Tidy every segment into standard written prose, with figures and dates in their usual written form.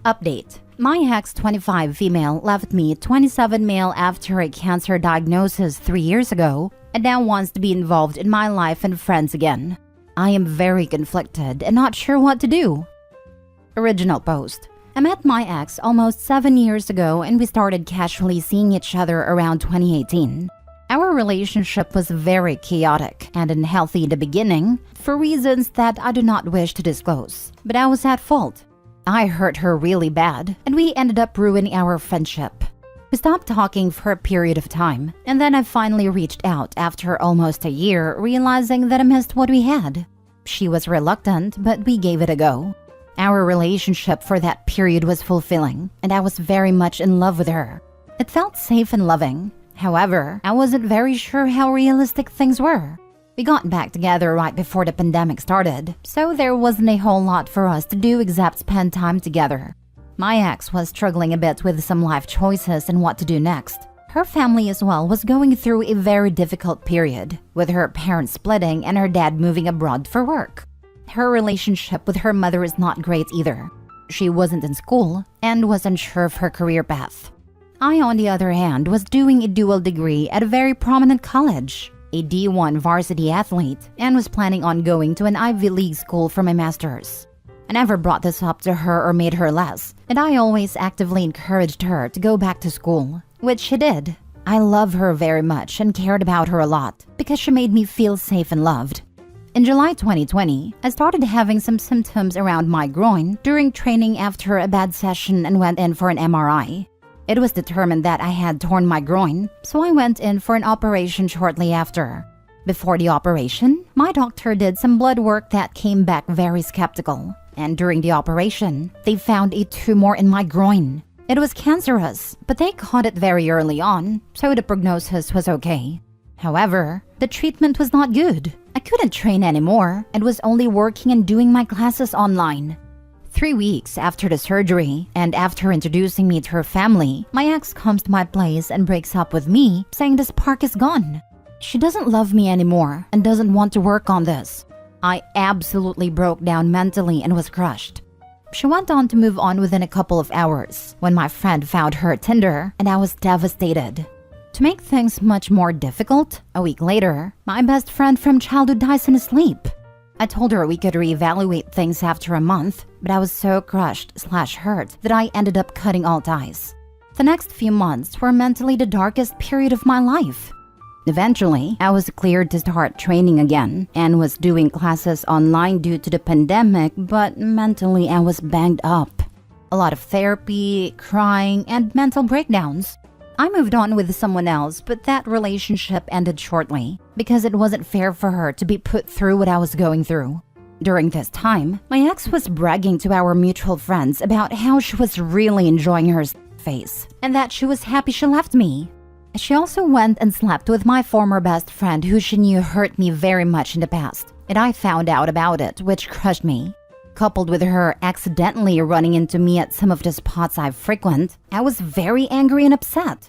Update. My ex 25 female left me 27 male after a cancer diagnosis 3 years ago and now wants to be involved in my life and friends again. I am very conflicted and not sure what to do. Original post. I met my ex almost 7 years ago and we started casually seeing each other around 2018. Our relationship was very chaotic and unhealthy in the beginning for reasons that I do not wish to disclose, but I was at fault. I hurt her really bad and we ended up ruining our friendship. We stopped talking for a period of time and then I finally reached out after almost a year, realizing that I missed what we had. She was reluctant, but we gave it a go. Our relationship for that period was fulfilling and I was very much in love with her. It felt safe and loving. However, I wasn't very sure how realistic things were. We got back together right before the pandemic started, so there wasn't a whole lot for us to do except spend time together. My ex was struggling a bit with some life choices and what to do next. Her family as well was going through a very difficult period, with her parents splitting and her dad moving abroad for work. Her relationship with her mother is not great either. She wasn't in school and was unsure of her career path. I, on the other hand, was doing a dual degree at a very prominent college, a D1 varsity athlete, and was planning on going to an Ivy League school for my master's. I never brought this up to her or made her less, and I always actively encouraged her to go back to school, which she did. I love her very much and cared about her a lot because she made me feel safe and loved. In July 2020, I started having some symptoms around my groin during training after a bad session and went in for an MRI. It was determined that I had torn my groin, so I went in for an operation shortly after. Before the operation, my doctor did some blood work that came back very skeptical. And during the operation, they found a tumor in my groin. It was cancerous, but they caught it very early on, so the prognosis was okay. However, the treatment was not good. I couldn't train anymore and was only working and doing my classes online. 3 weeks after the surgery, and after introducing me to her family, my ex comes to my place and breaks up with me, saying the spark is gone. She doesn't love me anymore and doesn't want to work on this. I absolutely broke down mentally and was crushed. She went on to move on within a couple of hours when my friend found her Tinder and I was devastated. To make things much more difficult, a week later, my best friend from childhood dies in his sleep. I told her we could reevaluate things after a month, but I was so crushed/hurt that I ended up cutting all ties. The next few months were mentally the darkest period of my life. Eventually, I was cleared to start training again and was doing classes online due to the pandemic, but mentally I was banged up. A lot of therapy, crying, and mental breakdowns. I moved on with someone else, but that relationship ended shortly because it wasn't fair for her to be put through what I was going through. During this time, my ex was bragging to our mutual friends about how she was really enjoying her phase and that she was happy she left me. She also went and slept with my former best friend who she knew hurt me very much in the past, and I found out about it, which crushed me. Coupled with her accidentally running into me at some of the spots I frequent, I was very angry and upset.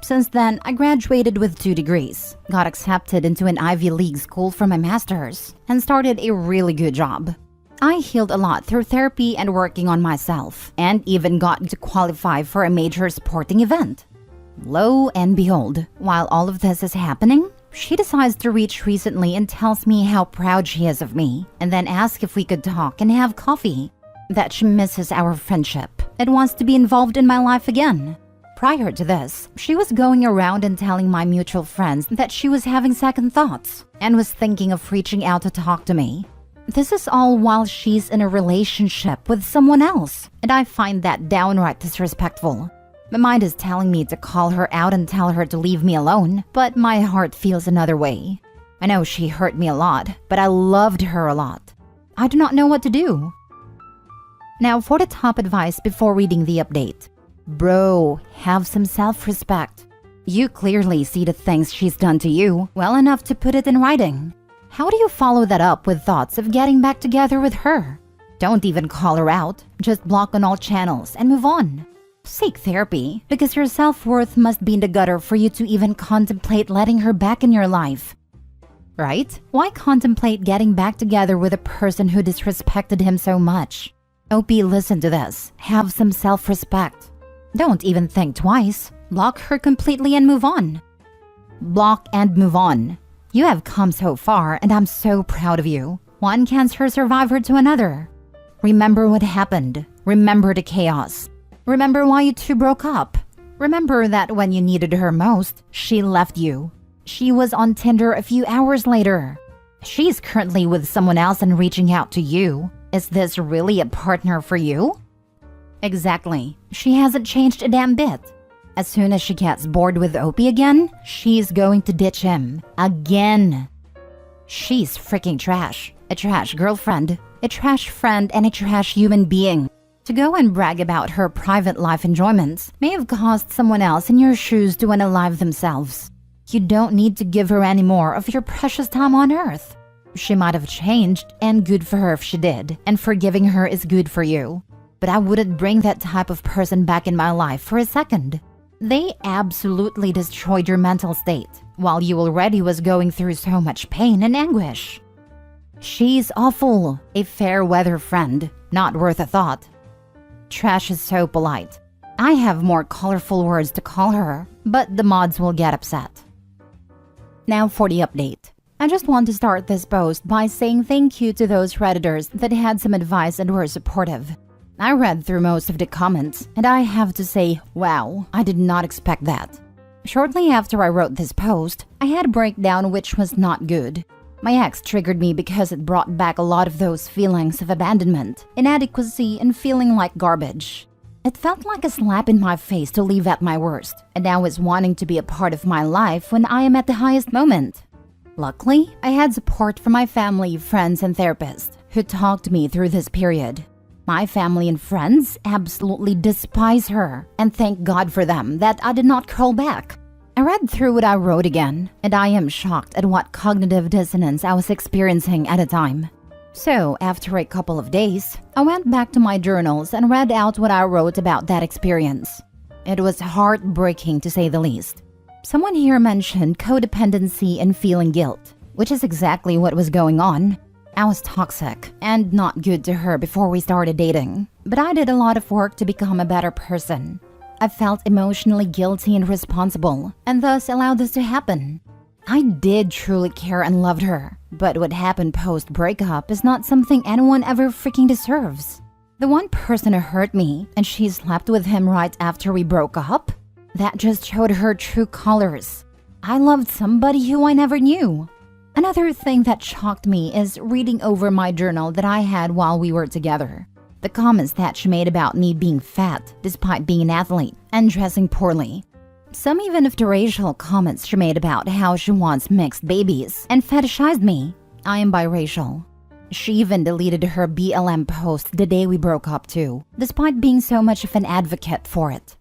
Since then, I graduated with 2 degrees, got accepted into an Ivy League school for my master's, and started a really good job. I healed a lot through therapy and working on myself, and even got to qualify for a major sporting event. Lo and behold, while all of this is happening, she decides to reach recently and tells me how proud she is of me, and then asks if we could talk and have coffee. That she misses our friendship and wants to be involved in my life again. Prior to this, she was going around and telling my mutual friends that she was having second thoughts and was thinking of reaching out to talk to me. This is all while she's in a relationship with someone else, and I find that downright disrespectful. My mind is telling me to call her out and tell her to leave me alone, but my heart feels another way. I know she hurt me a lot, but I loved her a lot. I do not know what to do. Now for the top advice before reading the update. Bro, have some self-respect. You clearly see the things she's done to you well enough to put it in writing. How do you follow that up with thoughts of getting back together with her? Don't even call her out, just block on all channels and move on. Seek therapy, because your self-worth must be in the gutter for you to even contemplate letting her back in your life. Right? Why contemplate getting back together with a person who disrespected him so much? Opie, listen to this. Have some self-respect. Don't even think twice. Block her completely and move on. Block and move on. You have come so far and I'm so proud of you. One cancer survivor to another. Remember what happened. Remember the chaos. Remember why you two broke up. Remember that when you needed her most, she left you. She was on Tinder a few hours later. She's currently with someone else and reaching out to you. Is this really a partner for you? Exactly. She hasn't changed a damn bit. As soon as she gets bored with Opie again, she's going to ditch him. Again. She's freaking trash. A trash girlfriend, a trash friend, and a trash human being. To go and brag about her private life enjoyments may have caused someone else in your shoes to unalive themselves. You don't need to give her any more of your precious time on earth. She might have changed, and good for her if she did, and forgiving her is good for you. But I wouldn't bring that type of person back in my life for a second. They absolutely destroyed your mental state, while you already was going through so much pain and anguish. She's awful, a fair weather friend, not worth a thought. Trash is so polite. I have more colorful words to call her, but the mods will get upset. Now for the update. I just want to start this post by saying thank you to those Redditors that had some advice and were supportive. I read through most of the comments, and I have to say, wow, I did not expect that. Shortly after I wrote this post, I had a breakdown which was not good. My ex triggered me because it brought back a lot of those feelings of abandonment, inadequacy, and feeling like garbage. It felt like a slap in my face to leave at my worst, and now is wanting to be a part of my life when I am at the highest moment. Luckily, I had support from my family, friends, and therapist who talked me through this period. My family and friends absolutely despise her, and thank God for them that I did not curl back. I read through what I wrote again, and I am shocked at what cognitive dissonance I was experiencing at the time. So, after a couple of days, I went back to my journals and read out what I wrote about that experience. It was heartbreaking to say the least. Someone here mentioned codependency and feeling guilt, which is exactly what was going on. I was toxic and not good to her before we started dating, but I did a lot of work to become a better person. I felt emotionally guilty and responsible, and thus allowed this to happen. I did truly care and loved her, but what happened post-breakup is not something anyone ever freaking deserves. The one person who hurt me, and she slept with him right after we broke up? That just showed her true colors. I loved somebody who I never knew. Another thing that shocked me is reading over my journal that I had while we were together. The comments that she made about me being fat despite being an athlete and dressing poorly. Some even of the racial comments she made about how she wants mixed babies and fetishized me. I am biracial. She even deleted her BLM post the day we broke up too, despite being so much of an advocate for it.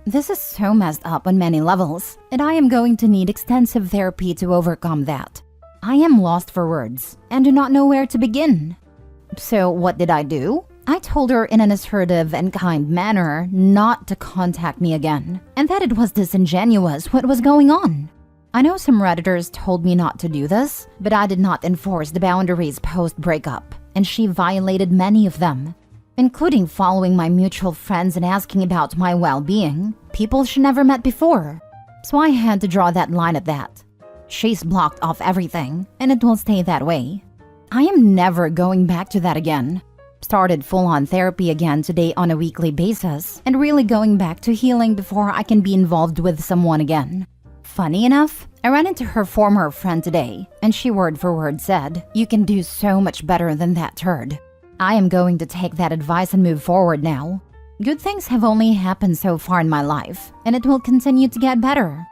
This is so messed up on many levels, and I am going to need extensive therapy to overcome that. I am lost for words and do not know where to begin. So what did I do? I told her in an assertive and kind manner not to contact me again, and that it was disingenuous what was going on. I know some Redditors told me not to do this, but I did not enforce the boundaries post-breakup, and she violated many of them, including following my mutual friends and asking about my well-being, people she never met before. So I had to draw that line at that. She's blocked off everything, and it will stay that way. I am never going back to that again. Started full-on therapy again today on a weekly basis, and really going back to healing before I can be involved with someone again. Funny enough, I ran into her former friend today, and she word for word said, "You can do so much better than that turd." I am going to take that advice and move forward now. Good things have only happened so far in my life, and it will continue to get better.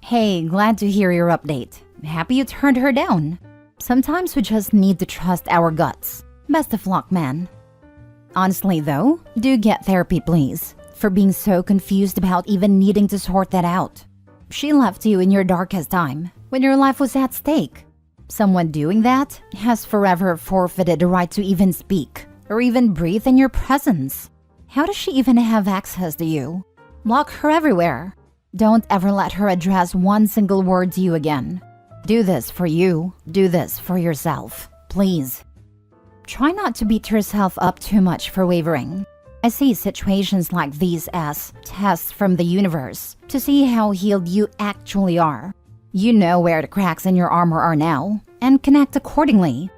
Hey, glad to hear your update. Happy you turned her down. Sometimes we just need to trust our guts. Best of luck, man. Honestly though, do get therapy please, for being so confused about even needing to sort that out. She left you in your darkest time, when your life was at stake. Someone doing that has forever forfeited the right to even speak, or even breathe in your presence. How does she even have access to you? Block her everywhere. Don't ever let her address one single word to you again. Do this for you. Do this for yourself. Please. Try not to beat yourself up too much for wavering. I see situations like these as tests from the universe to see how healed you actually are. You know where the cracks in your armor are now, and connect accordingly.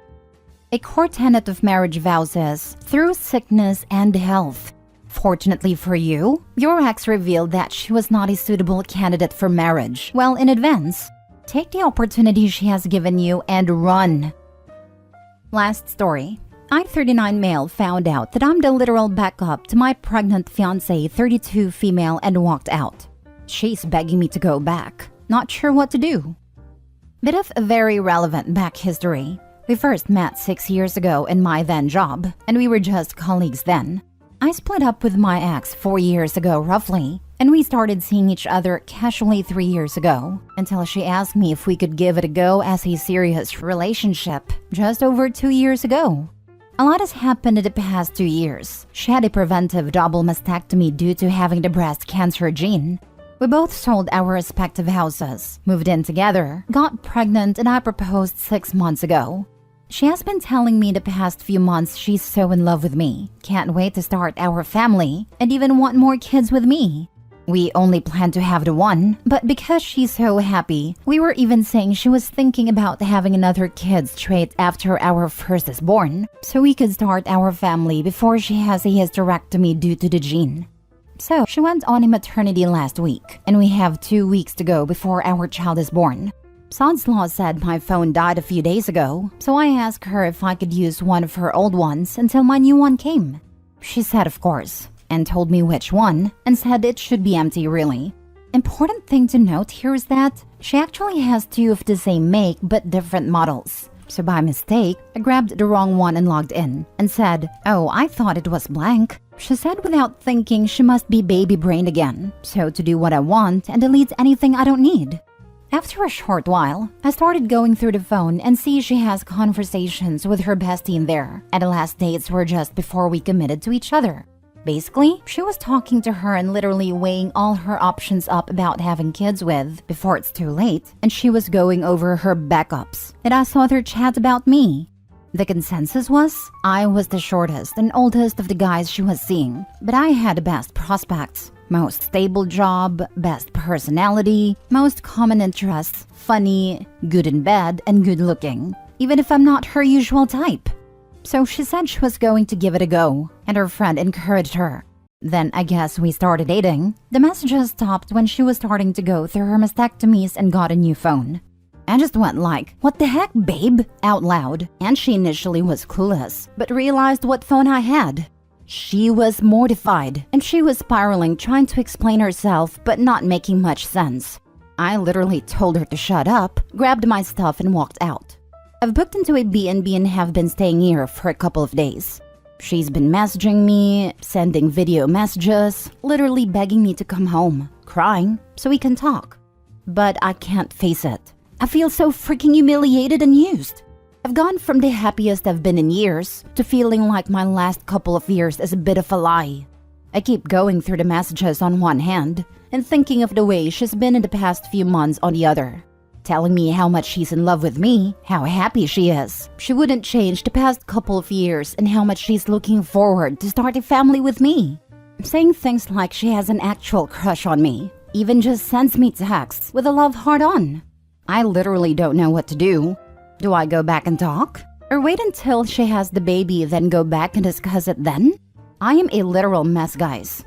A core tenet of marriage vows is through sickness and health. Fortunately for you, your ex revealed that she was not a suitable candidate for marriage well in advance. Take the opportunity she has given you and run. Last story. I, 39 male, found out that I'm the literal backup to my pregnant fiancé, 32 female, and walked out. She's begging me to go back. Not sure what to do. Bit of a very relevant back history. We first met 6 years ago in my then job, and we were just colleagues then. I split up with my ex 4 years ago roughly, and we started seeing each other casually 3 years ago, until she asked me if we could give it a go as a serious relationship just over 2 years ago. A lot has happened in the past 2 years. She had a preventive double mastectomy due to having the breast cancer gene. We both sold our respective houses, moved in together, got pregnant, and I proposed 6 months ago. She has been telling me the past few months she's so in love with me, can't wait to start our family, and even want more kids with me. We only plan to have the one, but because she's so happy, we were even saying she was thinking about having another kid straight after our first is born, so we could start our family before she has a hysterectomy due to the gene. So she went on a maternity last week, and we have 2 weeks to go before our child is born. Sod's Law said my phone died a few days ago, so I asked her if I could use one of her old ones until my new one came. She said of course, and told me which one, and said it should be empty really. Important thing to note here is that she actually has 2 of the same make but different models. So by mistake, I grabbed the wrong one and logged in, and said, "Oh, I thought it was blank." She said without thinking she must be baby-brained again, so to do what I want and delete anything I don't need. After a short while, I started going through the phone and see she has conversations with her bestie in there, and the last dates were just before we committed to each other. Basically, she was talking to her and literally weighing all her options up about having kids with before it's too late, and she was going over her backups. And I saw their chat about me. The consensus was I was the shortest and oldest of the guys she was seeing, but I had the best prospects. Most stable job, best personality, most common interests, funny, good in bed, and good looking, even if I'm not her usual type. So she said she was going to give it a go, and her friend encouraged her. Then I guess we started dating. The messages stopped when she was starting to go through her mastectomies and got a new phone. I just went like, "What the heck, babe?" out loud, and she initially was clueless, but realized what phone I had. She was mortified, and she was spiraling trying to explain herself but not making much sense. I literally told her to shut up, grabbed my stuff and walked out. I've booked into a B&B and have been staying here for a couple of days. She's been messaging me, sending video messages, literally begging me to come home, crying, so we can talk. But I can't face it. I feel so freaking humiliated and used. I've gone from the happiest I've been in years to feeling like my last couple of years is a bit of a lie. I keep going through the messages on one hand and thinking of the way she's been in the past few months on the other. Telling me how much she's in love with me, how happy she is. She wouldn't change the past couple of years, and how much she's looking forward to start a family with me. Saying things like she has an actual crush on me, even just sends me texts with a love heart on. I literally don't know what to do. Do I go back and talk? Or wait until she has the baby, then go back and discuss it then? I am a literal mess, guys.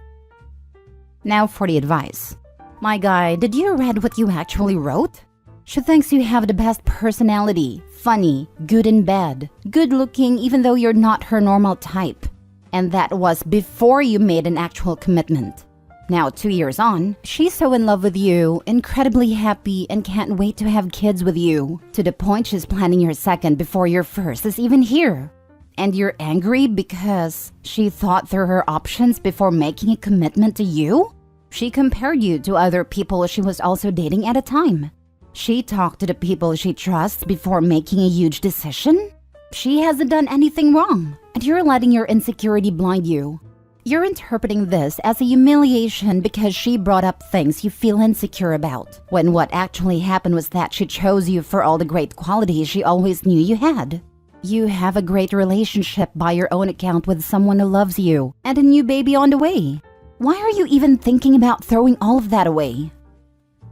Now for the advice. My guy, did you read what you actually wrote? She thinks you have the best personality, funny, good in bed, good looking even though you're not her normal type. And that was before you made an actual commitment. Now 2 years on, she's so in love with you, incredibly happy, and can't wait to have kids with you, to the point she's planning your second before your first is even here. And you're angry because she thought through her options before making a commitment to you? She compared you to other people she was also dating at a time. She talked to the people she trusts before making a huge decision? She hasn't done anything wrong, and you're letting your insecurity blind you. You're interpreting this as a humiliation because she brought up things you feel insecure about, when what actually happened was that she chose you for all the great qualities she always knew you had. You have a great relationship by your own account with someone who loves you and a new baby on the way. Why are you even thinking about throwing all of that away?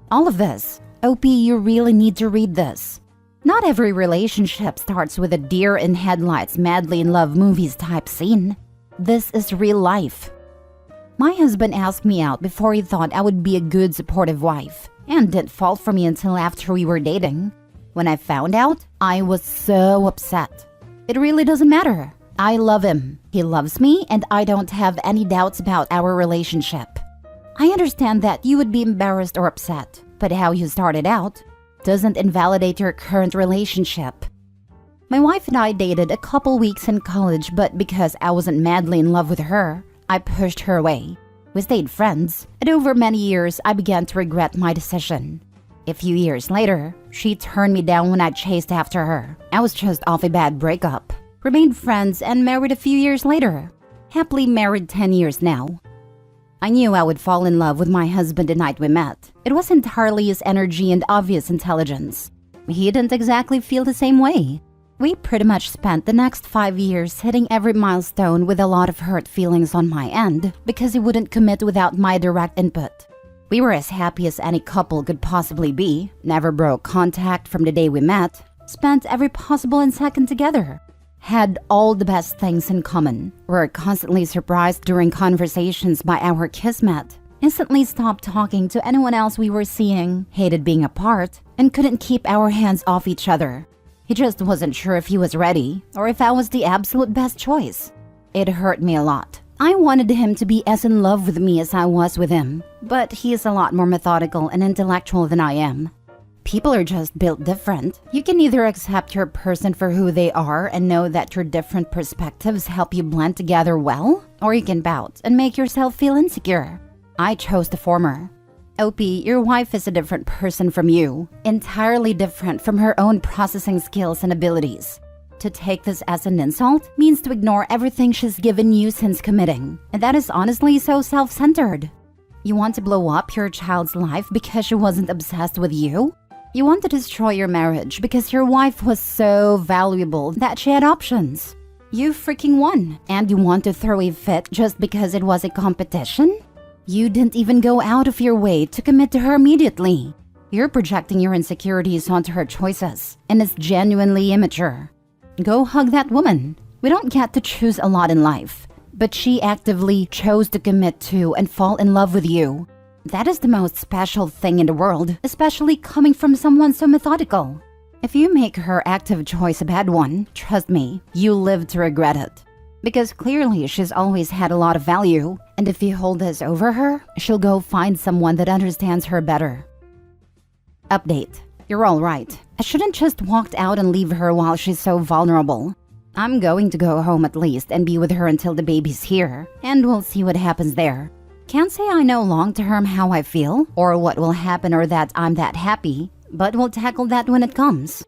All of this. OP, you really need to read this. Not every relationship starts with a deer in headlights, madly in love movies type scene. This is real life. My husband asked me out before he thought I would be a good supportive wife, and didn't fall for me until after we were dating. When I found out, I was so upset. It really doesn't matter. I love him. He loves me, and I don't have any doubts about our relationship. I understand that you would be embarrassed or upset, but how you started out doesn't invalidate your current relationship. My wife and I dated a couple weeks in college, but because I wasn't madly in love with her, I pushed her away. We stayed friends, and over many years, I began to regret my decision. A few years later, she turned me down when I chased after her. I was just off a bad breakup. Remained friends and married a few years later. Happily married 10 years now. I knew I would fall in love with my husband the night we met. It was entirely his energy and obvious intelligence. He didn't exactly feel the same way. We pretty much spent the next 5 years hitting every milestone with a lot of hurt feelings on my end because he wouldn't commit without my direct input. We were as happy as any couple could possibly be, never broke contact from the day we met, spent every possible second together. Had all the best things in common. Were constantly surprised during conversations by our kismet. Instantly stopped talking to anyone else we were seeing. Hated being apart. And couldn't keep our hands off each other. He just wasn't sure if he was ready or if I was the absolute best choice. It hurt me a lot. I wanted him to be as in love with me as I was with him. But he is a lot more methodical and intellectual than I am. People are just built different. You can either accept your person for who they are and know that your different perspectives help you blend together well, or you can pout and make yourself feel insecure. I chose the former. OP, your wife is a different person from you, entirely different from her own processing skills and abilities. To take this as an insult means to ignore everything she's given you since committing, and that is honestly so self-centered. You want to blow up your child's life because she wasn't obsessed with you? You want to destroy your marriage because your wife was so valuable that she had options. You freaking won, and you want to throw a fit just because it was a competition? You didn't even go out of your way to commit to her immediately. You're projecting your insecurities onto her choices, and it's genuinely immature. Go hug that woman. We don't get to choose a lot in life, but she actively chose to commit to and fall in love with you. That is the most special thing in the world, especially coming from someone so methodical. If you make her active choice a bad one, trust me, you live to regret it. Because clearly she's always had a lot of value, and if you hold this over her, she'll go find someone that understands her better. Update. You're all right. I shouldn't just walked out and leave her while she's so vulnerable. I'm going to go home at least and be with her until the baby's here, and we'll see what happens there. Can't say I know long-term how I feel, or what will happen or that I'm that happy, but we'll tackle that when it comes.